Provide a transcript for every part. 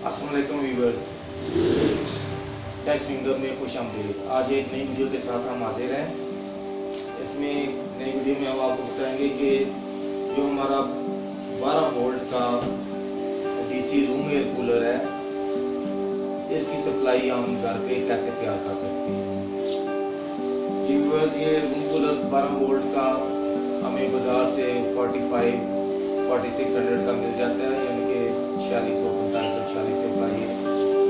अस्सलाम वालेकुम viewers, take swinger में खुश आमदीद। आज एक नई वीडियो के साथ हम हाजिर हैं। इसमें नई वीडियो में हम आपको बताएंगे कि जो हमारा 12 वोल्ट का डीसी रूम एयर कूलर है, इसकी सप्लाई हम घर पे कैसे तैयार कर सकते हैं। व्यूअर्स, ये रूम कूलर 12 वोल्ट का हमें बाज़ार से 4600 का मिल जाता है, यानी कि 4600 का ये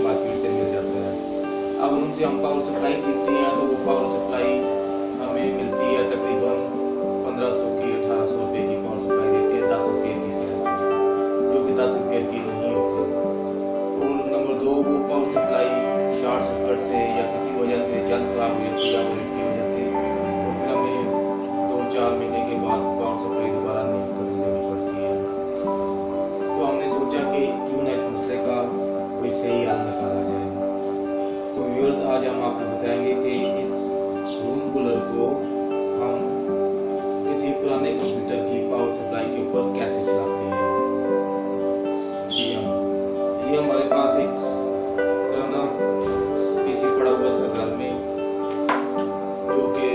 मार्केट से मिल जाता है। अब उनसे हम पावर सप्लाई खरीदते हैं तो वो पावर सप्लाई हमें मिलती है तकरीबन 1500 की 1800 रुपये की पावर सप्लाई देते हैं 10 रुपये की तरह, जो कि 10 रुपये की नहीं होती। और नंबर 2, वो पावर सप्लाई शॉर्ट सर्किट से या किसी वजह से जल्द खराब हो जाती है वोल्ट की वजह से, तो फिर हमें 2-4 महीने के बाद पावर सप्लाई दोबारा नहीं लेनी पड़ती है। तो हमने सोचा कि क्यों ना इस मसले का कोई सही हल निकाला जाए। तो व्यूअर्स, आज हम आपको बताएंगे कि इस रूम कूलर को हम किसी पुराने कंप्यूटर की पावर सप्लाई के ऊपर कैसे चलाते हैं। जी हाँ, ये हमारे पास एक पुराना पीसी पड़ा हुआ था घर में, जो कि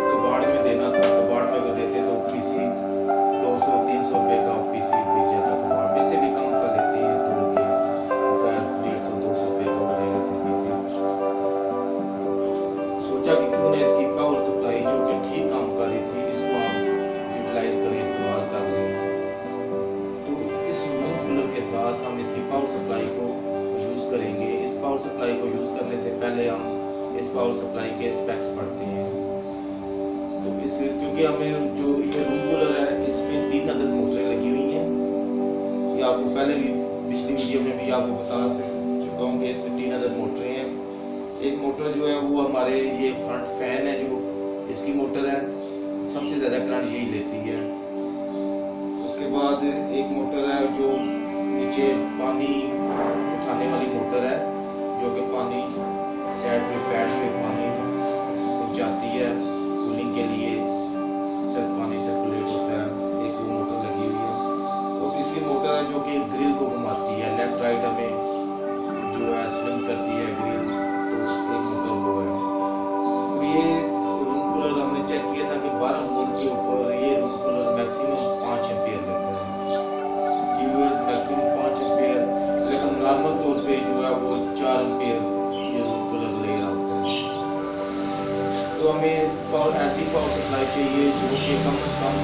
कबाड़ में देना था। कबाड़ में अगर देते तो पीसी 200-300 रुपये का पीसी बिक जाता। कबाड़ में से भी कम का लेते हैं तो 150-200 रुपये का ले लेते हैं पीसी। सोचा कि क्यों ना इसकी पावर सप्लाई जो कि ठीक काम कर रही थी, इसको हम यूटिलाइज करें, इस्तेमाल कर लें। तो इस रूम कूलर के साथ हम इसकी पावर सप्लाई को यूज़ करेंगे। इस पावर सप्लाई को यूज़ करने से पहले हम इस पावर सप्लाई के स्पेक्स पढ़ते हैं। तो इस क्योंकि हमें जो ये रूम कूलर है, इसमें 3 अदद मोटरें लगी हुई हैं। ये आपको पहले भी पिछली वीडियो में भी आपको बता चुका हूँ कि इसमें 3 अदद मोटरें हैं। एक मोटर जो है वो हमारे ये फ्रंट फैन है, जो इसकी मोटर है, सबसे ज़्यादा करंट यही लेती है। उसके बाद एक मोटर है जो नीचे पानी उठाने वाली मोटर है, जो कि पानी साइड पे पैड पे पानी पहुँचाती है कूलिंग के लिए, सब पानी सर्कुलेट होता है। एक वो मोटर लगी हुई है। और तीसरी मोटर है जो कि ग्रिल को घुमाती है, लेफ्ट राइट हमें जो है स्विंग करती है ग्रिल, तो एक मोटर वो है। तो ये रूम कूलर हमने चेक किया था कि 12 वोल्ट के ऊपर ये रूम कूलर मैक्सिमम 5 एम्पियर लेता है। व्यूअर्स, मैक्सिमम 5 एम्पियर, लेकिन नॉर्मल तौर पे जो है वो 4 एम्पियर ये रूम कूलर ले रहा होता है। तो हमें ऐसी पावर सप्लाई चाहिए जो कि कम से कम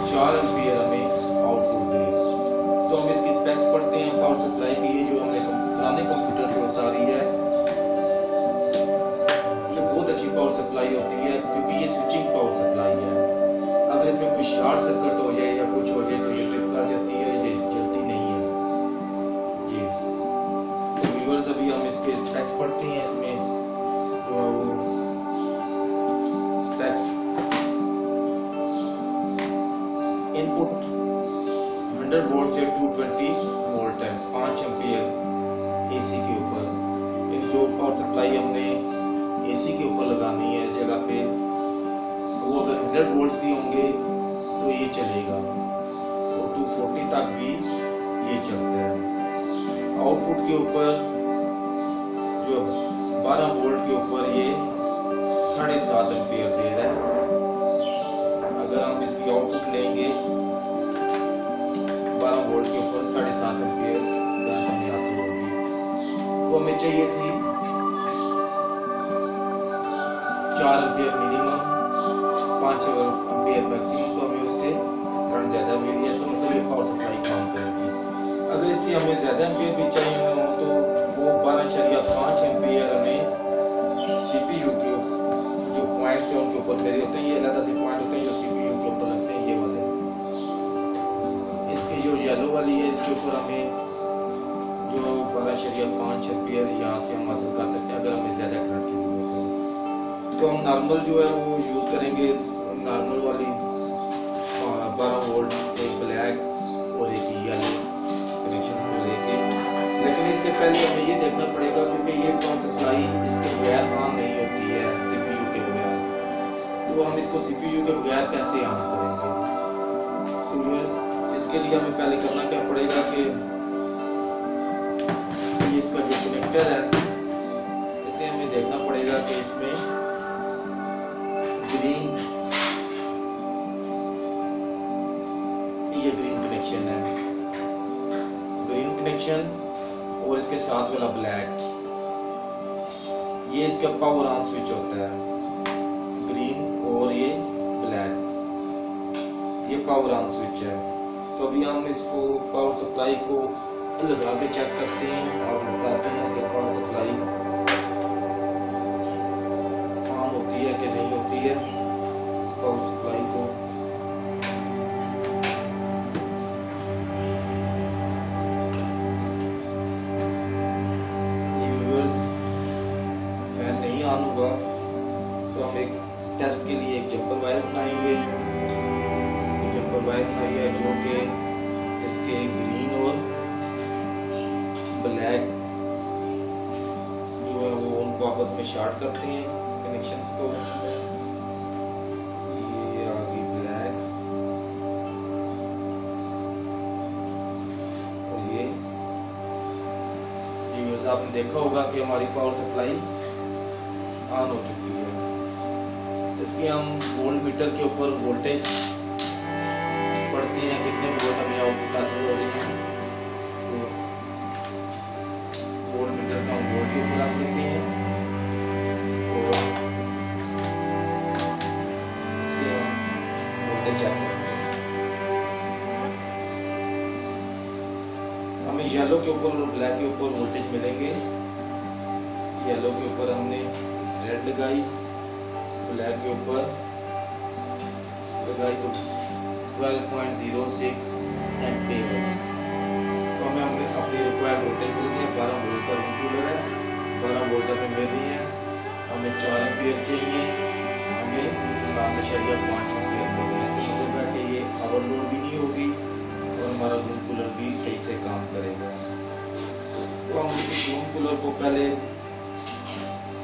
4 एम्पियर हमें आउटपुट दे। तो हम इसकी स्पेक्स पढ़ते हैं पावर सप्लाई की। ये जो हमने पुराने कंप्यूटर से उतारी है, ये बहुत अच्छी पावर सप्लाई होती है, क्योंकि ये स्विचिंग पावर सप्लाई है। अगर इसमें कोई शॉर्ट सर्किट हो जाए या कुछ हो जाए तो ये ट्रिप कर जाती है, ये जलती नहीं है जी। तो व्यूअर्स, अभी हम इसके स्पेक्स पढ़ते हैं। इसमें जो वो स्पेक्स इनपुट 100 वोल्ट से 220 वोल्ट है, 5 एम्पियर एसी के ऊपर। जो पावर सप्लाई हमने एसी के ऊपर लगानी है इस जगह पे, वो अगर 100 वोल्ट भी होंगे तो ये चलेगा, और 240 तक भी ये चलता है। आउटपुट के ऊपर जो 12 वोल्ट के ऊपर ये 7.5 एम्पियर दे रहा है। अगर हम इसकी आउटपुट लेंगे 12 वोल्ट के ऊपर 7.5 एम्पियर करंट हासिल होगी। तो हमें चाहिए थी 4 एम्पियर मिनिमम, 5 एम्पियर मैक्सिमम। तो हमें उससे करंट ज़्यादा मिल गया, इसका मतलब ये पावर सप्लाई काम करेगी। अगर इससे हमें ज़्यादा एम्पियर भी चाहिए हो तो वो 12.5 एम्पियर हमें सीपीयू के जो पॉइंट्स हैं उनके ऊपर मेरे होते हैं। ये अलग से पॉइंट होते हैं जो सीपीयू के ऊपर लगते हैं, ये वाले। इसकी जो येलो वाली है, इसके ऊपर हमें जो 12.5 एम्पियर यहाँ से हम हासिल कर सकते हैं अगर हमें ज़्यादा करंट की जरूरत हो। तो हम नॉर्मल जो है वो यूज़ करेंगे, नॉर्मल वाली 12 वोल्ट, एक ब्लैक और एक येलो कनेक्शन को लेके। लेकिन इससे पहले हमें ये देखना पड़ेगा, क्योंकि ये पावर सप्लाई इसके बगैर ऑन नहीं होती है, सीपीयू के बगैर। तो हम इसको सीपीयू के बगैर कैसे ऑन करेंगे। तो इसके लिए हमें पहले करना क्या पड़ेगा कि इसका जो कनेक्टर है इसे हमें देखना पड़ेगा कि इसमें ग्रीन, ये ग्रीन कनेक्शन है, ग्रीन कनेक्शन और इसके साथ वाला ब्लैक, ये इसका पावर ऑन स्विच होता है, ग्रीन और ये ब्लैक, ये पावर ऑन स्विच है। तो अभी हम इसको पावर सप्लाई को लगा के चेक करते हैं और बताते हैं कि पावर सप्लाई ऑन होती है कि नहीं होती है। इस पावर सप्लाई को फैन नहीं ऑन होगा तो हम एक टेस्ट के लिए एक जंपर वायर बनाएंगे। जंपर वायर बनाई है जो कि इसके ग्रीन और ब्लैक जो है वो उनको आपस में शॉर्ट करते हैं कनेक्शंस को। ये आ गई ब्लैक और ये व्यूअर्स आपने देखा होगा कि हमारी पावर सप्लाई ऑन हो चुकी है। इसके हम वोल्ट मीटर के ऊपर वोल्टेज पढ़ते हैं कितने वोल्ट हमें आउटपुट हासिल हो रही है। तो वोल्ट मीटर का हम वोल्ट के ऊपर रख लेते हैं और इससे हम वोल्टेज चेक करते हैं। हमें येलो के ऊपर और ब्लैक के ऊपर वोल्टेज मिलेंगे। येलो के ऊपर हमने रेड लगाई, ब्लैक के ऊपर लगाई तो 12.06 एम्पेयर्स। तो हमें अपनी रिक्वायर्ड वोल्टेज मिल रही है। 12 वोल्ट का कूलर है, 12 वोल्ट हमें मिल रही है। हमें 4 एम्पेयर चाहिए, हमें 7.5 एम्पेयर मिल रही है। इसका मतलब है कि ये ओवरलोड भी नहीं होगी और हमारा रूम कूलर भी सही से काम करेगा। तो हम इस रूम कूलर को पहले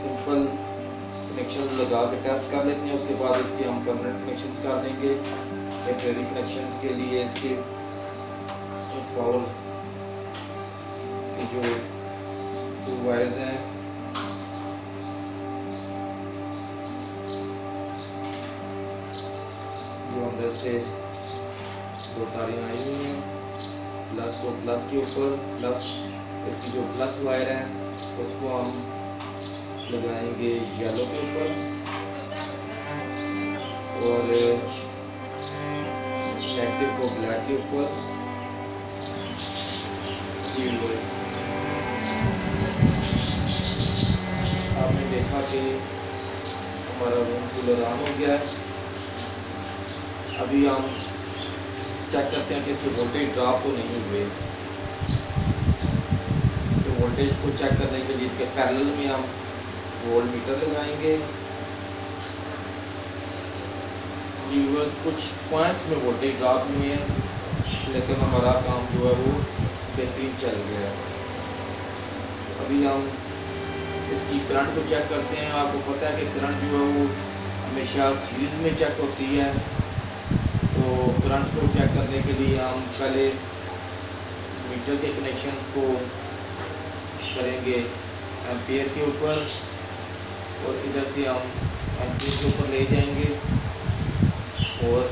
सिंपल कनेक्शन लगा के टेस्ट कर लेते हैं। उसके बाद इसके हम परमानेंट कनेक्शंस कर देंगे। टेम्परेरी कनेक्शंस के लिए इसके पावर, इसके जो 2 वायर्स हैं जो अंदर से 2 तारें आई हुई हैं, प्लस को प्लस के ऊपर, प्लस इसकी जो प्लस वायर है उसको हम लगाएंगे येलो के ऊपर और नेगेटिव को ब्लैक के ऊपर। आपने देखा कि हमारा रूम कूलर ऑन हो गया है। अभी हम चेक करते हैं कि इसके वोल्टेज ड्रॉप तो नहीं हुए। तो वोल्टेज को चेक करने के लिए इसके पैरेलल में हम वोल्ट मीटर लगाएंगे। व्यूअर्स कुछ पॉइंट्स में वोल्टेज ड्रॉप हुए हैं लेकिन हमारा काम जो है वो बेहतरीन चल गया है। अभी हम इसकी करंट को चेक करते हैं। आपको पता है कि करंट जो है वो हमेशा सीरीज में चेक होती है। तो करंट को चेक करने के लिए हम पहले मीटर के कनेक्शंस को करेंगे एम्पेयर के ऊपर और इधर से हम एम्पेयर के ऊपर ले जाएंगे और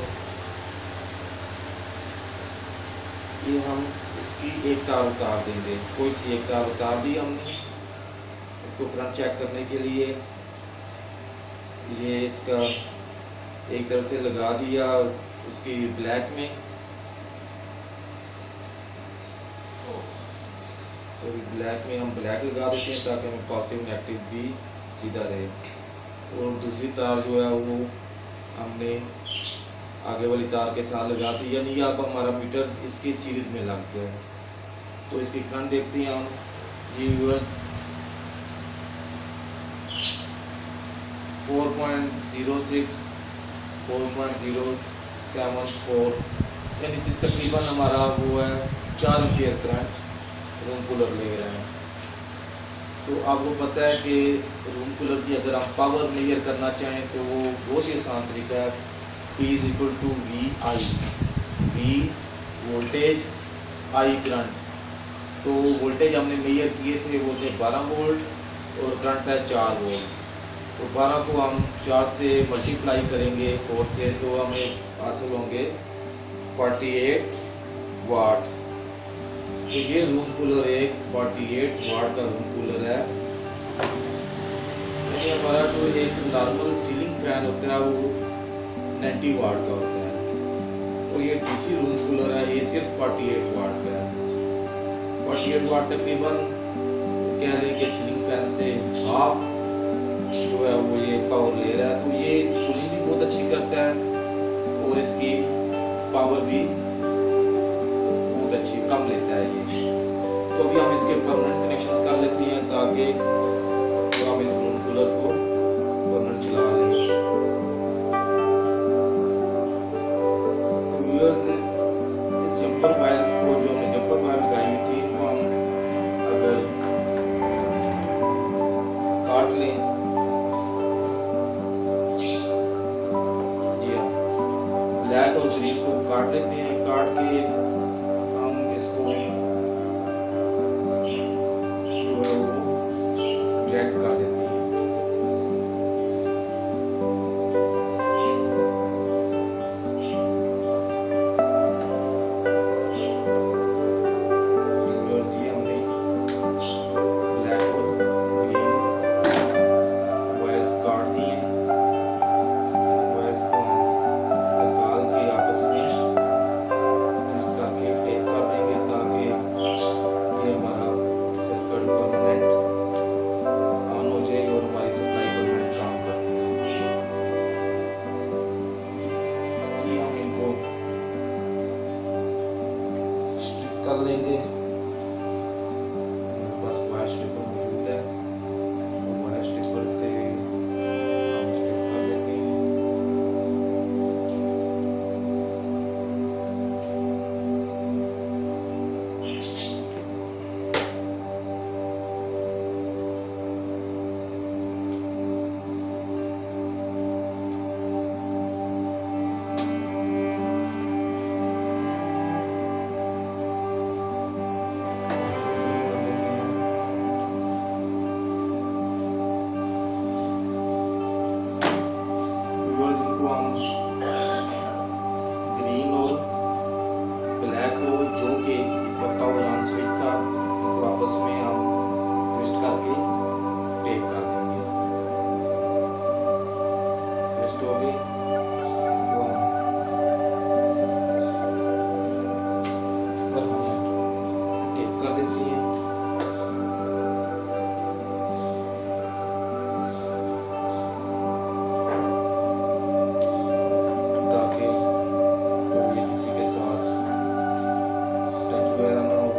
ये हम इसकी एक तार उतार देंगे। कोई सी एक तार उतार दी हमने इसको करंट चेक करने के लिए। ये इसका एक तरफ से लगा दिया उसकी ब्लैक में, सॉरी ब्लैक में हम ब्लैक लगा देते हैं ताकि हमें पॉजिटिव नेगेटिव भी सीधा रहे। और दूसरी तार जो है वो हमने आगे वाली तार के साथ लगा दी, यानी अब हमारा मीटर इसकी सीरीज में लग गया है। तो इसकी करंट देखते हैं हम। जी व्यूअर्स 4.06 4.074 यानी तकरीबन हमारा वो है 4 एम्पियर करंट रूम कूलर ले रहे हैं। तो आपको पता है कि रूम कूलर की अगर हम पावर मेजर करना चाहें तो वो बहुत ही आसान तरीका है। P = VI, V voltage, I current. तो वोल्टेज हमने मेजर किए थे वो थे 12 वोल्ट और करंट है 4 वोल्ट। तो 12 को हम 4 से मल्टीप्लाई करेंगे 4 से तो हमें हासिल होंगे 48 वाट। तो ये रूम कूलर एक 48 वाट का रूम कूलर है। यानी हमारा जो एक नॉर्मल सीलिंग फैन होता है वो 90 वाट का होता है। तो ये डीसी रूम कूलर है, ये सिर्फ 48 वाट का है। 48 वाट तकरीबन कह रहे हैं कि सीलिंग फैन से हाफ जो है वो ये पावर ले रहा है। तो ये कूलिंग भी बहुत अच्छी करता है और इसकी पावर भी बहुत अच्छी कम लेता है ये। तो अभी हम इसके परमानेंट कनेक्शंस कर लेते हैं ताकि तो हम इस रूम कूलर को परमानेंट चला लें। तो व्यूअर्स इस जंपर वायर को जो हमने जंपर वायर लगाई थी वो हम अगर काट लें, जी हाँ, ब्लैक और ग्रीन को काट लेते हैं। काट के हम इसको जो है वो जैक कर देते हैं। ये हमने ब्लैक और ग्रीन वायर्स काट दिए। वायर्स को हम निकाल के आपस में ट्विस्ट करके टेप कर देंगे ताकि ये हमारा सर्किट परमानेंट ऑन हो जाए और हमारी सप्लाई परमानेंट काम करती है। ये हम इनको स्टिक कर लेंगे। मेरे पास वायर स्टिकर मौजूद है तो वायर स्टिकर से हम स्टिक कर लेते हैं। व्यूअर्स इनको हम ग्रीन और ब्लैक को जो कि इसका पावर ऑन स्विच था उनको आपस में हम ट्विस्ट करके टेप कर देंगे। ट्विस्ट हो गए तो हम टेप कर देते हैं। ताकि ये किसी के साथ टच वगैरह ना हो।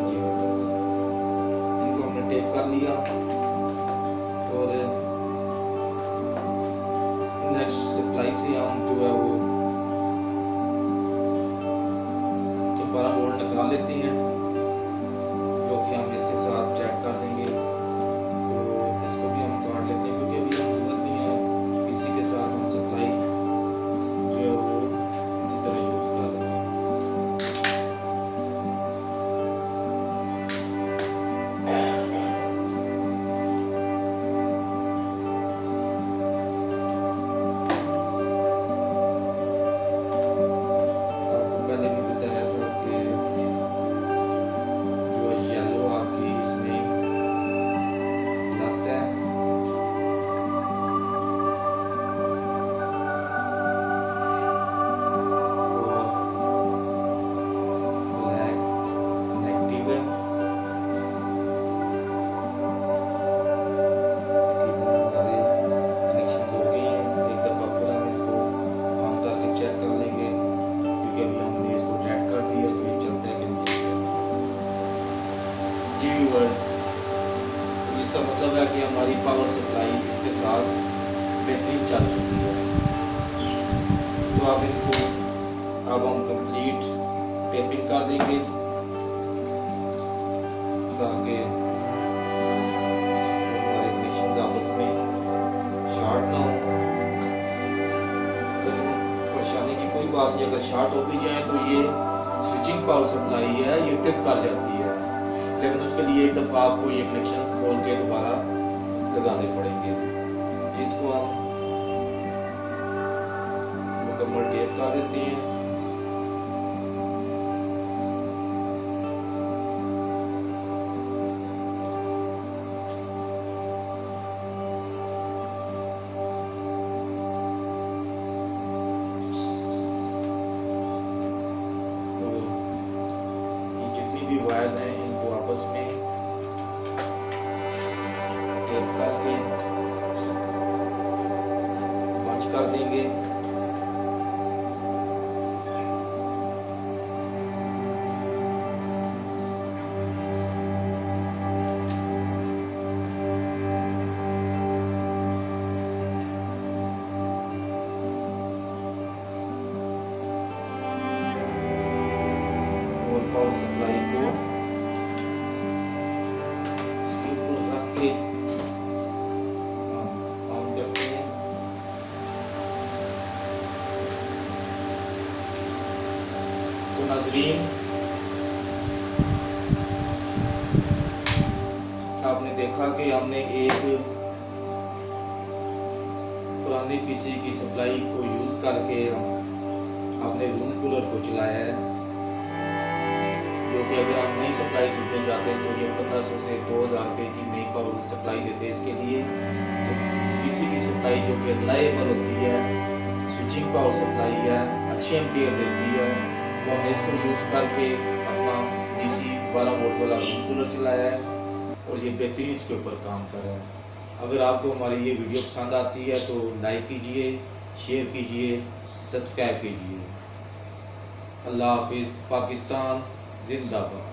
जी बस इनको हमने टेप कर लिया और नेक्स्ट सप्लाई से हम जो है वो 12 वोल्ट लगा लेते हैं जो कि हम इसके साथ चेक कर देंगे। तो इसको भी हम काट लेते हैं क्योंकि अभी हम जरूरत नहीं है, इसी के साथ हम सप्लाई जो है वो इसी तरह यूज कर लेंगे। आपको पहले भी बताया था कि जो येलो आपकी इसमें प्लस है और ब्लैक नेगेटिव है। तकरीबन हमारे कनेक्शन हो गए हैं। एक दफ़ा फिर हम इसको ऑन करके चेक कर लेंगे क्योंकि अभी हमने इसको ड्रैग कर दिया तो ये चलता है कि नहीं चलता। जी व्यूअर्स, तो इसका मतलब है कि हमारी पावर सप्लाई इसके साथ बेहतरीन चल चुकी है। तो अब इनको अब हम कंप्लीट टेपिंग कर देंगे ताकि हमारे कनेक्शन आपस में शॉर्ट ना हो। बाद में अगर शॉर्ट हो भी जाए तो ये स्विचिंग पावर सप्लाई है, ये ट्रिप कर जाती है, लेकिन उसके लिए एक दफ़ा आपको ये कनेक्शन खोल के दोबारा लगाने पड़ेंगे। इसको हम मुकम्मल टेप कर देते हैं। भी वायर्स हैं इनको आपस में टेप करके बंच कर देंगे। और पावर सप्लाई को इसके ऊपर रख के ऑन करते हैं। तो नाजरीन, आपने देखा कि हमने एक पुरानी पीसी की सप्लाई को यूज करके अपने रूम कूलर को चलाया है, जो कि अगर आप नई सप्लाई खरीदने जाते हैं तो ये 1500 से 2000 रुपये की नई पावर सप्लाई देते हैं इसके लिए। तो पीसी की सप्लाई जो कि रिलायबल होती है, स्विचिंग पावर सप्लाई है, अच्छी एम्पियर देती है, तो हमने इसको यूज़ करके अपना डीसी 12 वोल्ट वाला रूम कूलर चलाया है और ये बेहतरीन इसके ऊपर काम कर रहा है। अगर आपको हमारी ये वीडियो पसंद आती है तो लाइक कीजिए, शेयर कीजिए, सब्सक्राइब कीजिए। अल्लाह हाफिज़। पाकिस्तान जिंदाबाद।